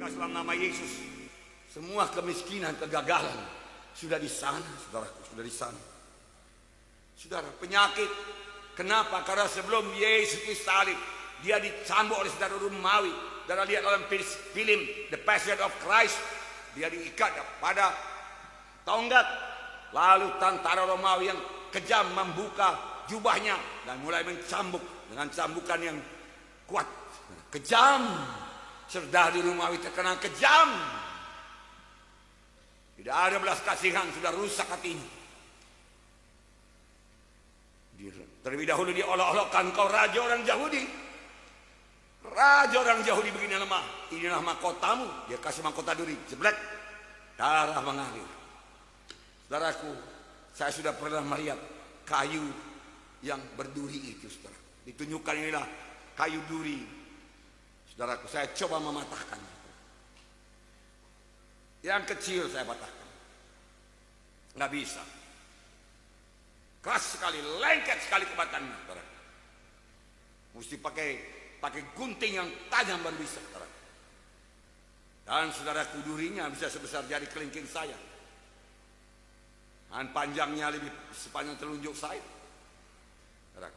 Kasih dalam nama Yesus. Semua kemiskinan, kegagalan sudah di sana, saudaraku, sudah di sana. Saudara, penyakit. Kenapa? Karena sebelum Yesus disalib, dia dicambuk oleh saudara Romawi. Saudara lihat dalam film The Passion of Christ, dia diikat pada tonggak. Lalu tentara Romawi yang kejam membuka jubahnya dan mulai mencambuk dengan cambukan yang kuat. Kejam. Serdadu Romawi terkenal kejam. Tidak ada belas kasihan, sudah rusak hatinya. Terlebih dahulu dia olok-olokkan, kau raja orang Yahudi. Raja orang Yahudi begini lemah. Inilah mahkotamu. Dia kasih mahkota duri, jeblek. Darah mengalir. Saudaraku, saya sudah pernah melihat kayu yang berduri itu, saudara. Ditunjukkan inilah kayu duri. Saudaraku, saya coba mematahkan. Yang kecil saya patahkan. Nggak bisa. Keras sekali, lengket sekali kebatannya, saudara. Mesti pakai gunting yang tajam baru bisa, saudara. Dan saudaraku, durinya bisa sebesar jari kelingking saya. Dan panjangnya lebih sepanjang telunjuk saya. Saudara.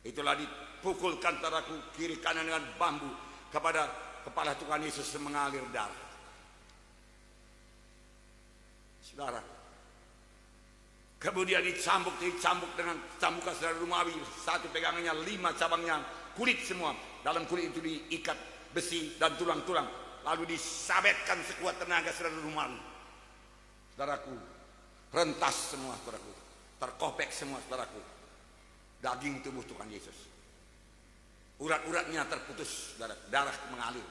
Itulah dipukulkan saudaraku kiri kanan dengan bambu kepada kepala Tuhan Yesus mengalir darah. Saudara. Kemudian dicambuk dengan cambukan saudara Romawi. Satu pegangannya 5 cabangnya kulit semua. Dalam kulit itu diikat besi dan tulang-tulang. Lalu disabetkan sekuat tenaga saudara Romawi. Saudaraku, rentas semua saudaraku. Terkopek semua saudaraku. Daging tubuh Tuhan Yesus. Urat-uratnya terputus, darah mengalir.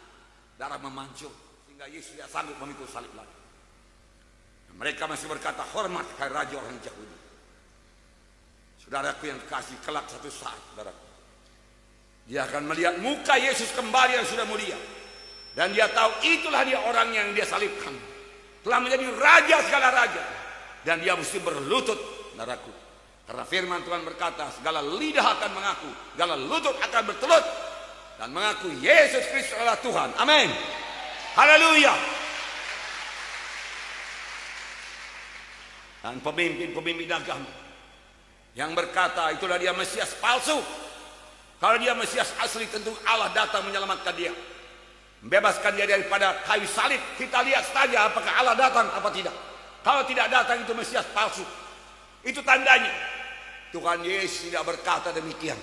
Darah memancur. Sehingga Yesus tidak sanggup memikul salib lagi. Mereka masih berkata, hormat hai raja orang Yahudi. Saudaraku yang kasih, kelak satu saat, saudaraku, dia akan melihat muka Yesus kembali yang sudah mulia. Dan dia tahu itulah dia orang yang dia salibkan. Telah menjadi raja segala raja. Dan dia mesti berlutut, saudaraku. Karena firman Tuhan berkata, segala lidah akan mengaku, segala lutut akan bertelut dan mengaku Yesus Kristus adalah Tuhan. Amin. Haleluya. Dan pemimpin-pemimpin agama yang berkata itulah dia Mesias palsu. Kalau dia Mesias asli, tentu Allah datang menyelamatkan dia, membebaskan dia daripada kayu salib. Kita lihat saja apakah Allah datang apa tidak. Kalau tidak datang, itu Mesias palsu. Itu tandanya. Tuhan Yesus tidak berkata demikian.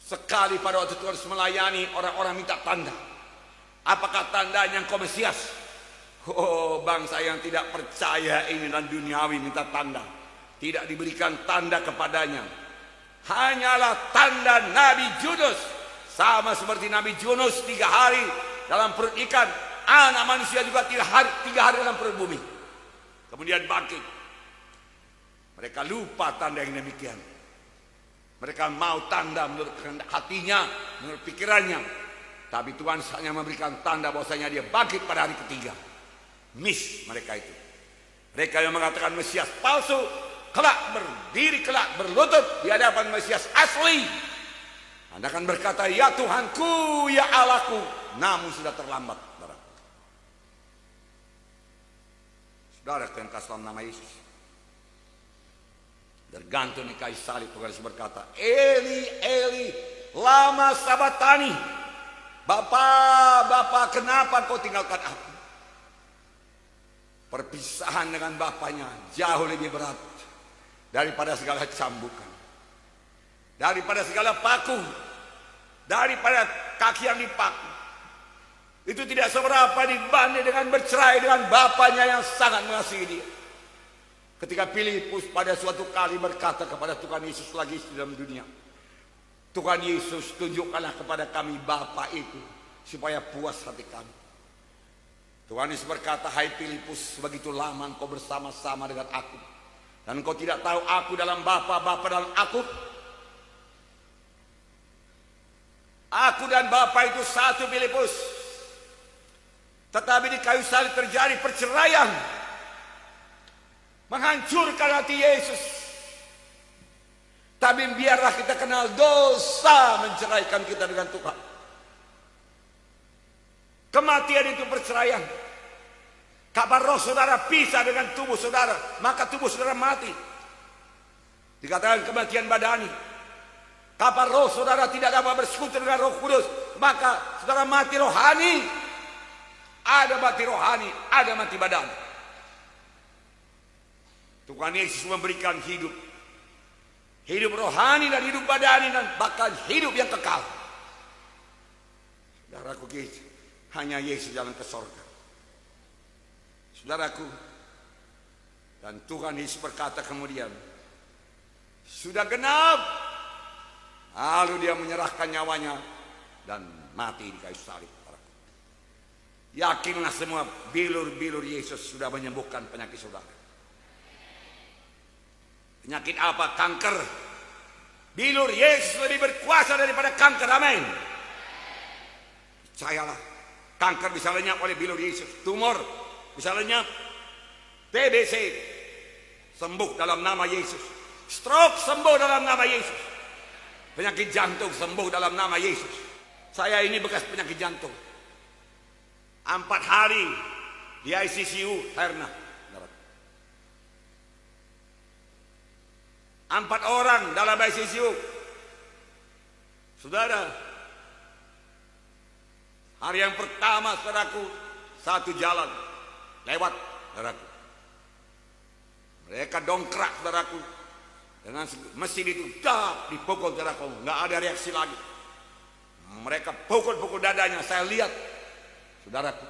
Sekali pada waktu Tuhan melayani, orang-orang minta tanda. Apakah tandanya engkau Mesias? Oh, bangsa yang tidak percaya ini dan duniawi minta tanda. Tidak diberikan tanda kepadanya. Hanyalah tanda Nabi Yunus. Sama seperti Nabi Yunus 3 hari dalam perut ikan. Anak manusia juga 3 hari dalam perut bumi. Kemudian bangkit. Mereka lupa tanda yang demikian. Mereka mau tanda menurut hatinya, menurut pikirannya. Tapi Tuhan hanya memberikan tanda bahwasanya dia bangkit pada hari ketiga. Miss mereka itu. Mereka yang mengatakan Mesias palsu, kelak berdiri, kelak berlutut di hadapan Mesias asli. Anda akan berkata, ya Tuhanku, ya Allahku. Namun sudah terlambat. Saudara yang kasih dalam nama Yesus. Tergantung di kayu salib, Tuhan Yesus berkata, Eli, Eli, lama sabatani. Bapa, kenapa kau tinggalkan aku? Perpisahan dengan bapaknya jauh lebih berat daripada segala cambukan, daripada segala paku, daripada kaki yang dipaku. Itu tidak seberapa dibanding dengan bercerai dengan bapaknya yang sangat mengasihi dia. Ketika Filipus pada suatu kali berkata kepada Tuhan Yesus lagi di dalam dunia, Tuhan Yesus, tunjukkanlah kepada kami Bapa itu supaya puas hati kami. Tuhan Yesus berkata, hai Filipus, begitu lama engkau bersama-sama dengan aku, dan engkau tidak tahu aku dalam Bapa, Bapa dalam aku. Aku dan Bapa itu satu, Filipus. Tetapi di kayu salib terjadi perceraian, menghancurkan hati Yesus. Tapi biarlah kita kenal dosa menceraikan kita dengan Tuhan. Kematian itu perceraian. Kapan roh saudara pisah dengan tubuh saudara, maka tubuh saudara mati. Dikatakan kematian badani. Kapan roh saudara tidak dapat bersekutu dengan Roh Kudus, maka saudara mati rohani. Ada mati rohani, ada mati badani. Tuhan Yesus memberikan hidup. Hidup rohani dan hidup badani dan bahkan hidup yang kekal. Saudaraku, hanya Yesus jalan ke sorga. Saudaraku, dan Tuhan Yesus berkata kemudian, sudah genap. Lalu dia menyerahkan nyawanya dan mati di kayu salib. Yakinlah semua, bilur-bilur Yesus sudah menyembuhkan penyakit saudara. Penyakit apa? Kanker. Bilur Yesus lebih berkuasa daripada kanker. Amin. Percayalah, kanker bisa lenyap oleh bilur Yesus. Tumor bisa lenyap. TBC sembuh dalam nama Yesus. Stroke sembuh dalam nama Yesus. Penyakit jantung sembuh dalam nama Yesus. Saya ini bekas penyakit jantung. 4 hari di ICU hernia. 4 orang dalam ICU. Saudara, hari yang pertama saudaraku, satu jalan lewat saudaraku. Mereka dongkrak saudaraku dengan mesin itu, dipukul saudaraku, nggak ada reaksi lagi. Mereka pukul-pukul dadanya, saya lihat saudaraku.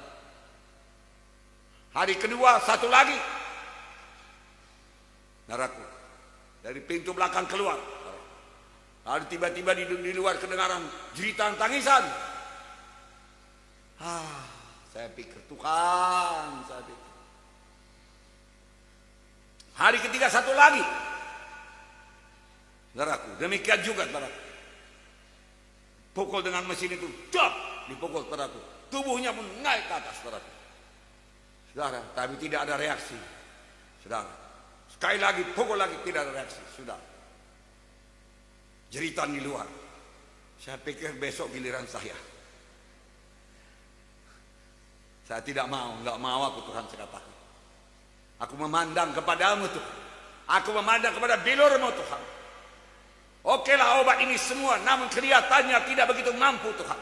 Hari kedua satu lagi saudaraku, dari pintu belakang keluar. Lalu tiba-tiba di luar kedengaran jeritan tangisan. Saya pikir Tuhan, saya pikir. Hari ketiga satu lagi. Saudaraku, demikian juga saudaraku. Pukul dengan mesin itu, dipukul saudaraku. Tubuhnya pun naik ke atas saudaraku. Saudara, tapi tidak ada reaksi. Saudara, sekali lagi pukul lagi, tidak ada reaksi. Sudah. Jeritan di luar. Saya pikir besok giliran saya. Saya tidak mau, nggak mau aku Tuhan, saya katakan. Aku memandang kepadamu Tuhan. Aku memandang kepada bilurmu Tuhan. Okelah obat ini semua, namun kelihatannya tidak begitu mampu Tuhan.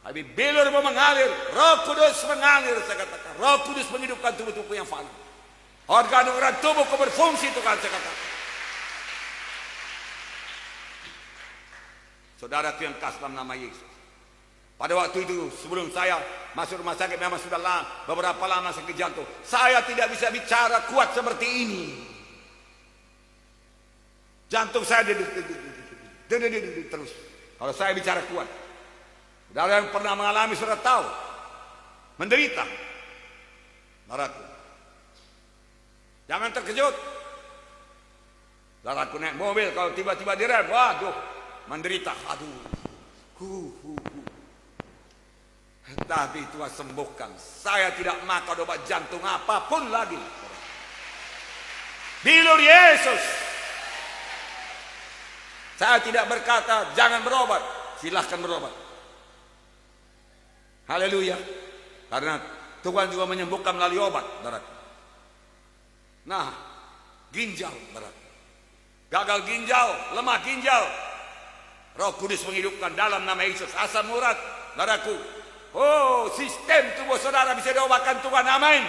Tapi bilurmu mengalir, Roh Kudus mengalir, saya katakan. Roh Kudus menghidupkan tubuh-tubuh yang fana. Organ-organ tubuhku berfungsi Tuhan, saya katakan. Saudara yang kasih dalam nama Yesus. Pada waktu itu sebelum saya masuk rumah sakit memang sudah beberapa lama sakit jantung. Saya tidak bisa bicara kuat seperti ini. Jantung saya terus. Kalau saya bicara kuat. Saudara yang pernah mengalami sudah tahu. Menderita. Saudaraku. Jangan terkejut. Saudaraku naik mobil kalau tiba-tiba direm, waduh, menderita. Aduh. Tapi Tuhan sembuhkan. Saya tidak makan obat jantung apapun lagi. Bilur Yesus. Saya tidak berkata jangan berobat. Silahkan berobat. Haleluya. Karena Tuhan juga menyembuhkan melalui obat. Saudara. Nah, ginjal. Saudara. Gagal ginjal, lemah ginjal. Roh Kudus menghidupkan dalam nama Yesus. Asam urat. Saudaraku. Oh, sistem tubuh saudara bisa diobatkan Tuhan. Amin.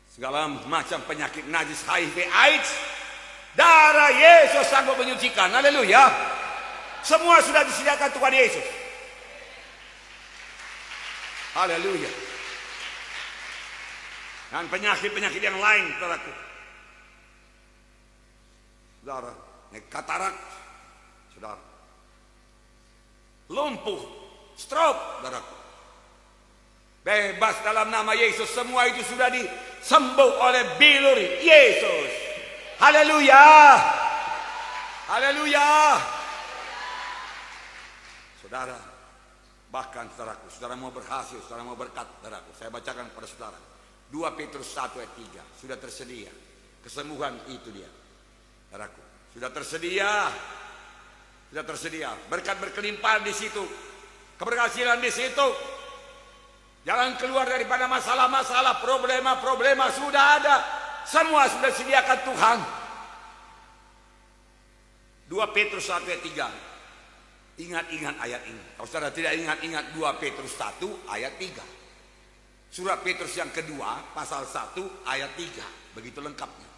Segala macam penyakit najis, HIV, AIDS, darah Yesus sanggup menyucikan. Haleluya. Semua sudah disediakan Tuhan Yesus. Haleluya. Dan penyakit-penyakit yang lain, saudaraku. Saudara, katarak, saudara. Lumpuh, stroke, saudaraku. Bebas dalam nama Yesus. Semua itu sudah disembuh oleh bilur Yesus. Haleluya. Haleluya. Saudara, bahkan saudaraku, saudara mau berhasil, saudara mau berkat, saudaraku. Saya bacakan kepada saudara. 2 Petrus 1 ayat 3. Sudah tersedia. Kesembuhan itu dia. Saudaraku, sudah tersedia. Sudah tersedia. Berkat berkelimpahan di situ. Keberhasilan di situ. Jangan keluar daripada masalah-masalah, problema-problema sudah ada. Semua sudah sediakan Tuhan. 2 Petrus 1 ayat 3. Ingat-ingat ayat ini. Kalau saudara tidak ingat-ingat 2 Petrus 1 ayat 3. Surat Petrus yang kedua pasal 1 ayat 3. Begitu lengkapnya.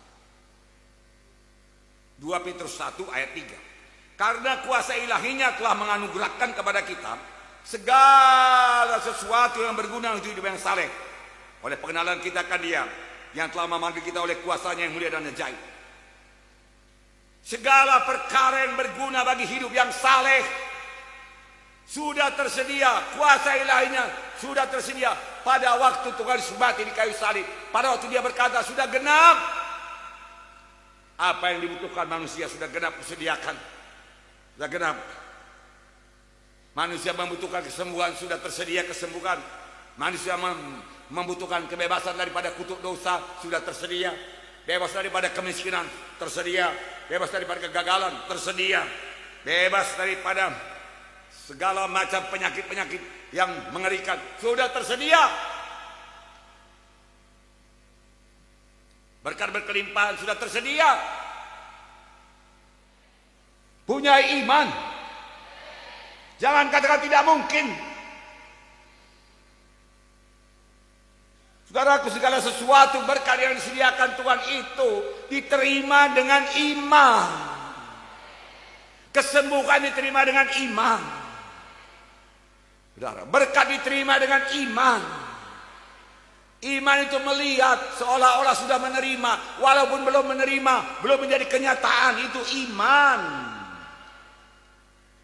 2 Petrus 1 ayat 3. Karena kuasa ilahinya telah menganugerahkan kepada kita segala sesuatu yang berguna untuk hidup yang saleh. Oleh pengenalan kita akan Dia yang telah memanggil kita oleh kuasanya yang mulia dan ajaib. Segala perkara yang berguna bagi hidup yang saleh sudah tersedia. Kuasa ilahinya sudah tersedia pada waktu Tuhan Yesus mati di kayu salib. Pada waktu Dia berkata sudah genap. Apa yang dibutuhkan manusia sudah genap disediakan. Sudah genap. Manusia membutuhkan kesembuhan, sudah tersedia kesembuhan. Manusia membutuhkan kebebasan daripada kutuk dosa, sudah tersedia. Bebas daripada kemiskinan, tersedia. Bebas daripada kegagalan, tersedia. Bebas daripada segala macam penyakit-penyakit yang mengerikan, sudah tersedia. Berkat berkelimpahan sudah tersedia. Punya iman. Jangan katakan tidak mungkin. Saudaraku, segala sesuatu berkat yang disediakan Tuhan itu diterima dengan iman. Kesembuhan diterima dengan iman. Saudara, berkat diterima dengan iman. Iman itu melihat seolah-olah sudah menerima, walaupun belum menerima, belum menjadi kenyataan. Itu iman.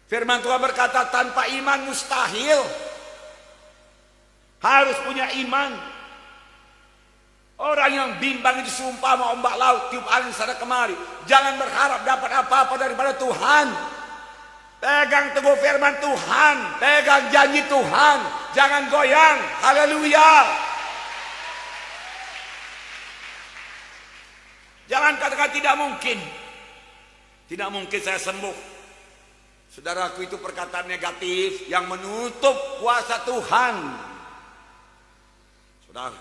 Firman Tuhan berkata tanpa iman mustahil. Harus punya iman. Orang yang bimbang itu seumpama ombak laut tiup angin sana kemari. Jangan berharap dapat apa-apa daripada Tuhan. Pegang teguh firman Tuhan, pegang janji Tuhan, jangan goyang. Haleluya. Jangan katakan tidak mungkin. Tidak mungkin saya sembuh. Saudaraku, itu perkataan negatif yang menutup kuasa Tuhan. Saudara,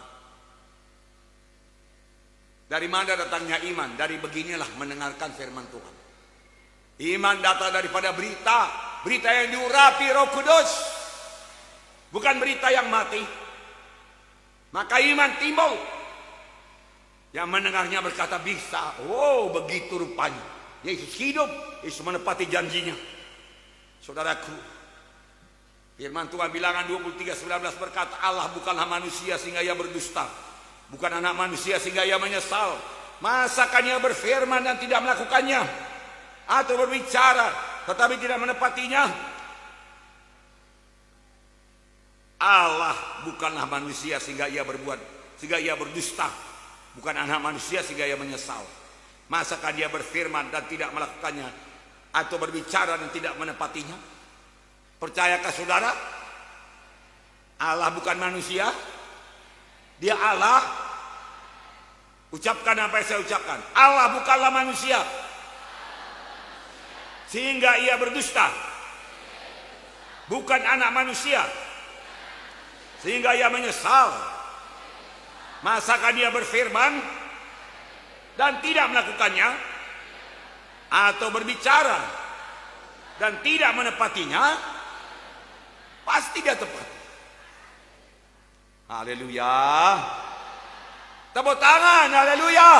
dari mana datangnya iman? Dari beginilah mendengarkan firman Tuhan. Iman datang daripada berita. Berita yang diurapi Roh Kudus. Bukan berita yang mati. Maka iman timbul. Yang mendengarnya berkata bisa. Oh, begitu rupanya. Yesus hidup. Yesus menepati janjinya. Saudaraku, firman Tuhan bilangan 23:19 berkata Allah bukanlah manusia sehingga Ia berdusta. Bukan anak manusia sehingga Ia menyesal. Masakan Ia berfirman dan tidak melakukannya, atau berbicara tetapi tidak menepatinya? Allah bukanlah manusia sehingga Ia berdusta. Bukan anak manusia sehingga Ia menyesal. Masakan Dia berfirman dan tidak melakukannya, atau berbicara dan tidak menepatinya? Percayakah saudara? Allah bukan manusia. Dia Allah. Ucapkan apa yang saya ucapkan. Allah bukanlah manusia sehingga Ia berdusta. Bukan anak manusia sehingga Ia menyesal. Masakan Dia berfirman dan tidak melakukannya, atau berbicara dan tidak menepatinya? Pasti Dia tepat. Haleluya. Tepuk tangan, haleluya.